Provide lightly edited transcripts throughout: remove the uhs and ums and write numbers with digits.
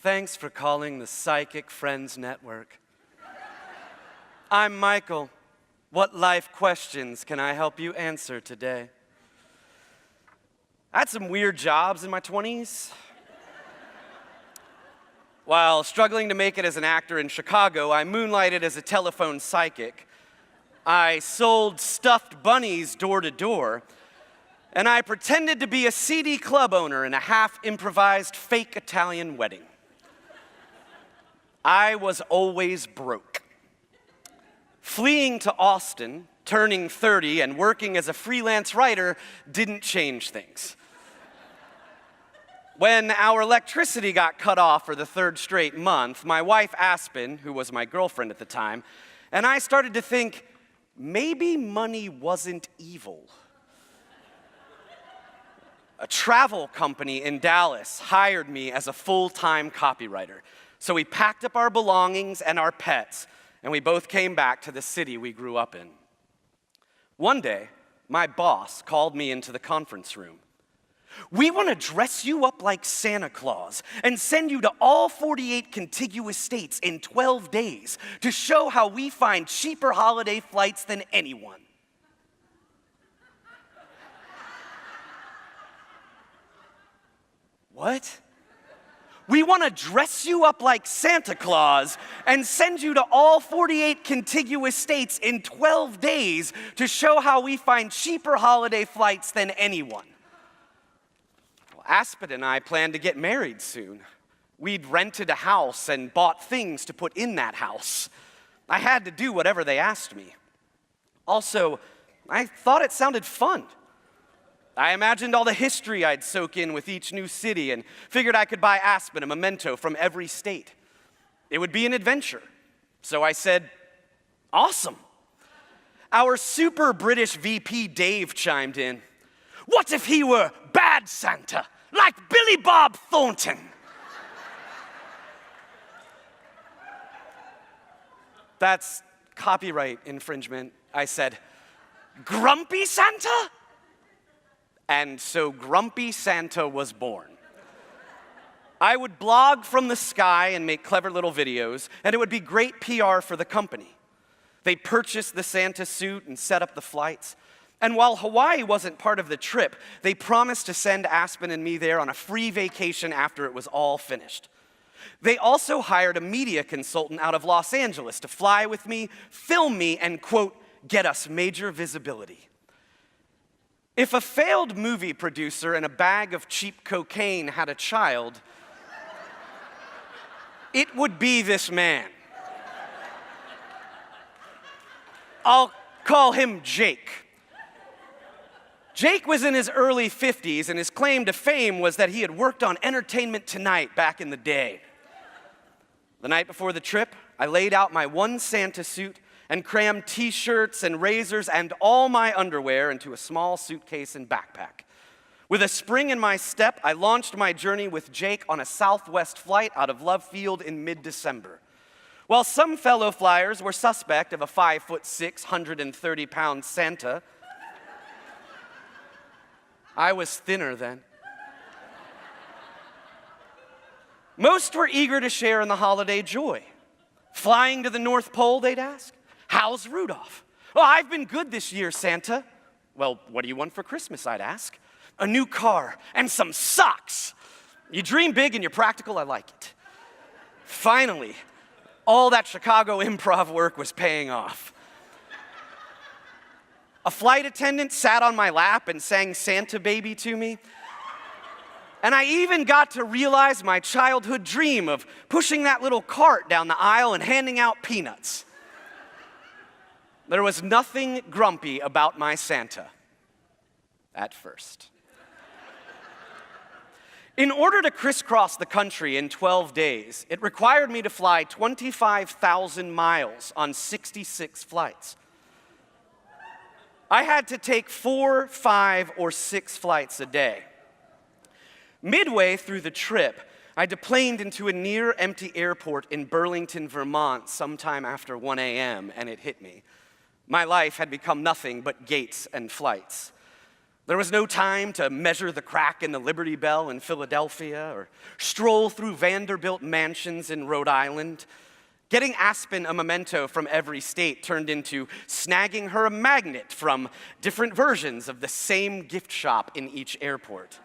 Thanks for calling the Psychic Friends Network. I'm Michael. What life questions can I help you answer today? I had some weird jobs in my 20s. While struggling to make it as an actor in Chicago, I moonlighted as a telephone psychic. I sold stuffed bunnies door to door, and I pretended to be a seedy club owner in a half-improvised fake Italian wedding. I was always broke. Fleeing to Austin, turning 30, and working as a freelance writer didn't change things. When our electricity got cut off for the third straight month, my wife Aspen, who was my girlfriend at the time, and I started to think, maybe money wasn't evil. A travel company in Dallas hired me as a full-time copywriter. So we packed up our belongings and our pets, and we both came back to the city we grew up in. One day, my boss called me into the conference room. We want to dress you up like Santa Claus and send you to all 48 contiguous states in 12 days to show how we find cheaper holiday flights than anyone. What? We want to dress you up like Santa Claus and send you to all 48 contiguous states in 12 days to show how we find cheaper holiday flights than anyone. Well, Aspen and I planned to get married soon. We'd rented a house and bought things to put in that house. I had to do whatever they asked me. Also, I thought it sounded fun. I imagined all the history I'd soak in with each new city and figured I could buy Aspen a memento from every state. It would be an adventure. So I said, awesome. Our super British VP Dave chimed in. What if he were bad Santa, like Billy Bob Thornton? That's copyright infringement, I said. Grumpy Santa? And so Grumpy Santa was born. I would blog from the sky and make clever little videos, and it would be great PR for the company. They purchased the Santa suit and set up the flights. And while Hawaii wasn't part of the trip, they promised to send Aspen and me there on a free vacation after it was all finished. They also hired a media consultant out of Los Angeles to fly with me, film me, and, quote, get us major visibility. If a failed movie producer and a bag of cheap cocaine had a child, it would be this man. I'll call him Jake. Jake was in his early 50s, and his claim to fame was that he had worked on Entertainment Tonight back in the day. The night before the trip, I laid out my one Santa suit and crammed t-shirts and razors and all my underwear into a small suitcase and backpack. With a spring in my step, I launched my journey with Jake on a Southwest flight out of Love Field in mid-December. While some fellow flyers were suspect of a 5'6", 130-pound Santa, I was thinner then. Most were eager to share in the holiday joy. Flying to the North Pole, they'd ask. How's Rudolph? Oh, I've been good this year, Santa. Well, what do you want for Christmas, I'd ask. A new car and some socks. You dream big and you're practical, I like it. Finally, all that Chicago improv work was paying off. A flight attendant sat on my lap and sang Santa Baby to me. And I even got to realize my childhood dream of pushing that little cart down the aisle and handing out peanuts. There was nothing grumpy about my Santa, at first. In order to crisscross the country in 12 days, it required me to fly 25,000 miles on 66 flights. I had to take 4, 5, or 6 flights a day. Midway through the trip, I deplaned into a near-empty airport in Burlington, Vermont, sometime after 1 a.m., and it hit me. My life had become nothing but gates and flights. There was no time to measure the crack in the Liberty Bell in Philadelphia or stroll through Vanderbilt mansions in Rhode Island. Getting Aspen a memento from every state turned into snagging her a magnet from different versions of the same gift shop in each airport.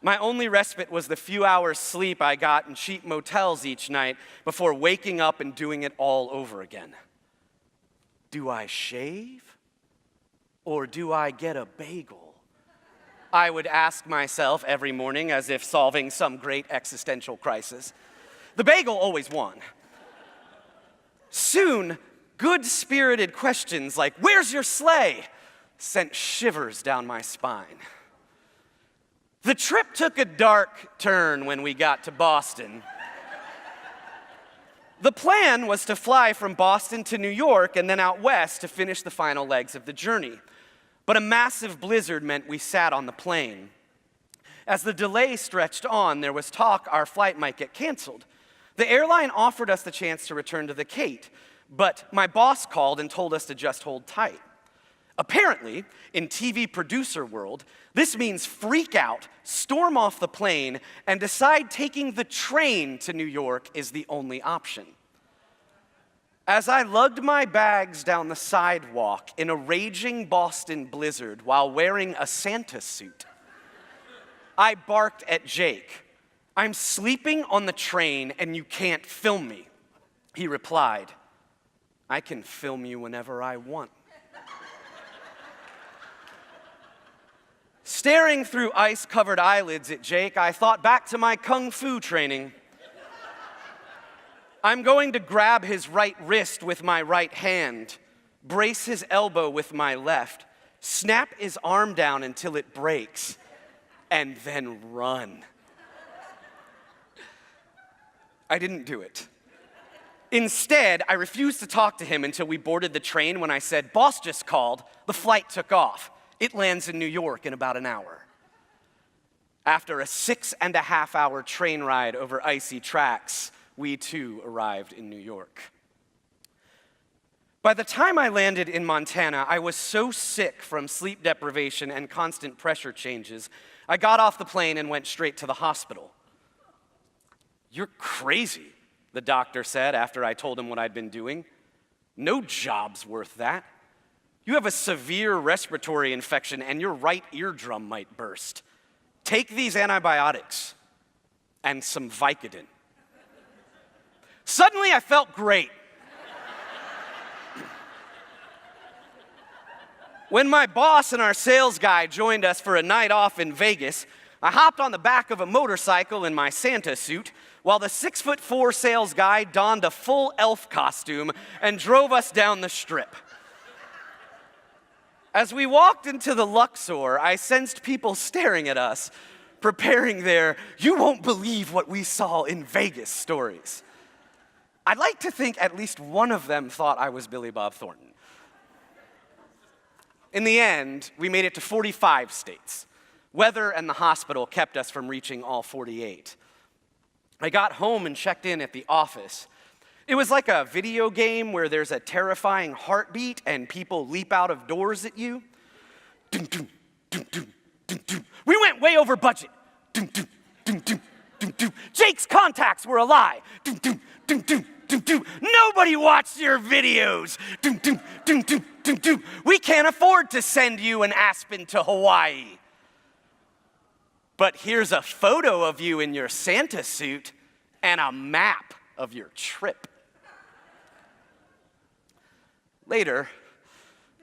My only respite was the few hours sleep I got in cheap motels each night before waking up and doing it all over again. Do I shave? Or do I get a bagel? I would ask myself every morning as if solving some great existential crisis. The bagel always won. Soon, good-spirited questions like, "Where's your sleigh?" sent shivers down my spine. The trip took a dark turn when we got to Boston. The plan was to fly from Boston to New York and then out west to finish the final legs of the journey. But a massive blizzard meant we sat on the plane. As the delay stretched on, there was talk our flight might get canceled. The airline offered us the chance to return to the Cape, but my boss called and told us to just hold tight. Apparently, in TV producer world, this means freak out, storm off the plane, and decide taking the train to New York is the only option. As I lugged my bags down the sidewalk in a raging Boston blizzard while wearing a Santa suit, I barked at Jake. "I'm sleeping on the train and you can't film me." He replied, "I can film you whenever I want." Staring through ice-covered eyelids at Jake, I thought back to my kung fu training. I'm going to grab his right wrist with my right hand, brace his elbow with my left, snap his arm down until it breaks, and then run. I didn't do it. Instead, I refused to talk to him until we boarded the train when I said, "Boss just called, the flight took off. It lands in New York in about an hour." After a 6.5-hour train ride over icy tracks, we too arrived in New York. By the time I landed in Montana, I was so sick from sleep deprivation and constant pressure changes, I got off the plane and went straight to the hospital. "You're crazy," the doctor said after I told him what I'd been doing. "No job's worth that. You have a severe respiratory infection and your right eardrum might burst. Take these antibiotics and some Vicodin." Suddenly, I felt great. When my boss and our sales guy joined us for a night off in Vegas, I hopped on the back of a motorcycle in my Santa suit, while the 6'4" sales guy donned a full elf costume and drove us down the strip. As we walked into the Luxor, I sensed people staring at us, preparing their "you won't believe what we saw in Vegas" stories. I'd like to think at least one of them thought I was Billy Bob Thornton. In the end, we made it to 45 states. Weather and the hospital kept us from reaching all 48. I got home and checked in at the office. It was like a video game where there's a terrifying heartbeat and people leap out of doors at you. Dum, dum, dum, dum, dum, dum. We went way over budget. Dum, dum, dum, dum, dum, dum. Jake's contacts were a lie. Dum, dum, dum, dum, dum, dum. Nobody watched your videos. Dum, dum, dum, dum, dum, dum. We can't afford to send you and Aspen to Hawaii. But here's a photo of you in your Santa suit and a map of your trip. Later,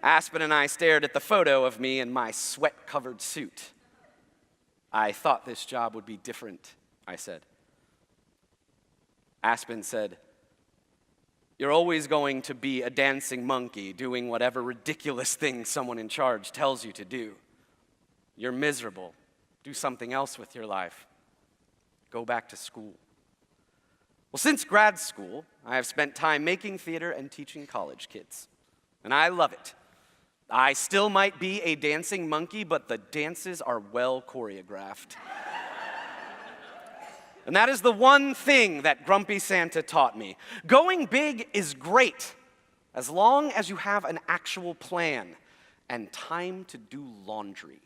Aspen and I stared at the photo of me in my sweat-covered suit. "I thought this job would be different," I said. Aspen said, "You're always going to be a dancing monkey doing whatever ridiculous thing someone in charge tells you to do. You're miserable. Do something else with your life. Go back to school." Well, since grad school, I have spent time making theater and teaching college kids, and I love it. I still might be a dancing monkey, but the dances are well choreographed. And that is the one thing that Grumpy Santa taught me. Going big is great, as long as you have an actual plan. and time to do laundry.